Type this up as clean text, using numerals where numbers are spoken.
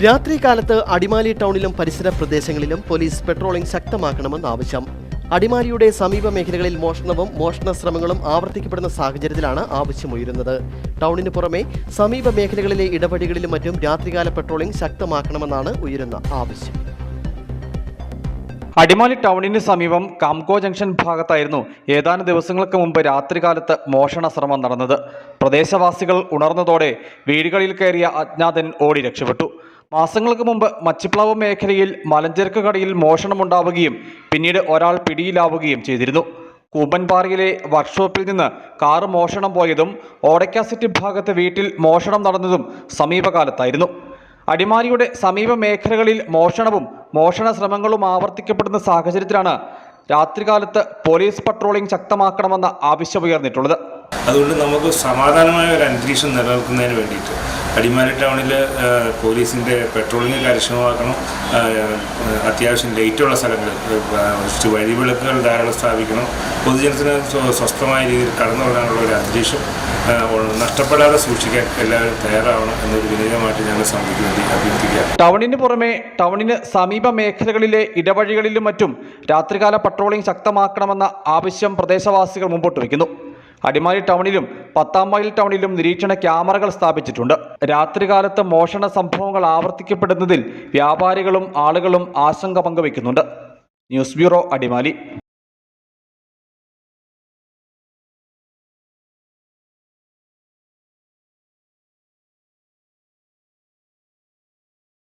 രാത്രികാലത്ത് അടിമാലി ടൗണിലും പരിസര പ്രദേശങ്ങളിലും police patrolling ശക്തമാക്കണമെന്ന് ആവശ്യം. അടിമാലിയുടെ സമീപ മേഖലകളിൽ മോഷണവും മോഷണ ശ്രമങ്ങളും ആവർത്തിക്കപ്പെടുന്ന സാഹചര്യത്തിലാണ് ആവശ്യമുയരുന്നത്. ടൗണിന് പുറമെ സമീപ മേഖലകളിലെ ഇടവഴികളിലും മറ്റും രാത്രികാല പെട്രോളിംഗ് ശക്തമാക്കണമെന്നാണ് ഉയരുന്ന ആവശ്യം. അടിമാലി ടൗണിന് സമീപം കാംകോ ജംഗ്ഷൻ ഭാഗത്തായിരുന്നു ഏതാനും ദിവസങ്ങൾക്ക് മുമ്പ് രാത്രികാലത്ത് മോഷണ ശ്രമം നടന്നത്. പ്രദേശവാസികൾ ഉണർന്നതോടെ വീടുകളിൽ കയറിയ അജ്ഞാതൻ ഓടി രക്ഷപ്പെട്ടു. മാസങ്ങൾക്ക് മുമ്പ് മച്ചിപ്ലാവ് മേഖലയിൽ മലഞ്ചരക്ക് കടയിൽ മോഷണമുണ്ടാവുകയും പിന്നീട് ഒരാൾ പിടിയിലാവുകയും ചെയ്തിരുന്നു. കൂമ്പൻപാറയിലെ വർക്ക്ഷോപ്പിൽ നിന്ന് കാറ് മോഷണം പോയതും ഓടയ്ക്കാസിറ്റി ഭാഗത്ത് വീട്ടിൽ മോഷണം നടന്നതും സമീപകാലത്തായിരുന്നു. അടിമാലിയുടെ സമീപ മേഖലകളിൽ മോഷണവും മോഷണ ശ്രമങ്ങളും ആവർത്തിക്കപ്പെടുന്ന സാഹചര്യത്തിലാണ് രാത്രികാലത്ത് പോലീസ് പട്രോളിംഗ് ശക്തമാക്കണമെന്ന ആവശ്യമുയർന്നിട്ടുള്ളത്. അതുകൊണ്ട് നമുക്ക് സമാധാനമായ ഒരു അന്തരീക്ഷം നിലനിർത്തുന്നതിന് വേണ്ടിയിട്ട് അടിമാലി ടൗണിൽ പോലീസിൻ്റെ പെട്രോളിംഗ് കാര്യക്ഷമമാക്കണം. അത്യാവശ്യം ലൈറ്റുള്ള സ്ഥലങ്ങളിൽ വഴിവിളക്കുകൾ ധാരാളം സ്ഥാപിക്കണം. പൊതുജനത്തിന് സ്വസ്ഥമായ രീതിയിൽ കടന്നു വരാനുള്ള ഒരു അന്തരീക്ഷം നഷ്ടപ്പെടാതെ സൂക്ഷിക്കാൻ എല്ലാവരും തയ്യാറാവണം എന്നൊരു വിനയമായിട്ട് ഞങ്ങൾ സമിതിക്ക് വേണ്ടി അഭ്യർത്ഥിക്കുക. ടൗണിന് പുറമെ ടൗണിന് സമീപ മേഖലകളിലെ ഇടവഴികളിലും മറ്റും രാത്രികാല പട്രോളിംഗ് ശക്തമാക്കണമെന്ന ആവശ്യം പ്രദേശവാസികൾ മുമ്പോട്ട് വയ്ക്കുന്നു. അടിമാലി ടൗണിലും 10-ാം മൈൽ ടൗണിലും നിരീക്ഷണ ക്യാമറകൾ സ്ഥാപിച്ചിട്ടുണ്ട്. രാത്രികാലത്ത് മോഷണ സംഭവങ്ങൾ ആവർത്തിക്കപ്പെടുന്നതിൽ വ്യാപാരികളും ആളുകളും ആശങ്ക പങ്കുവയ്ക്കുന്നുണ്ട്. News bureau, Adimali.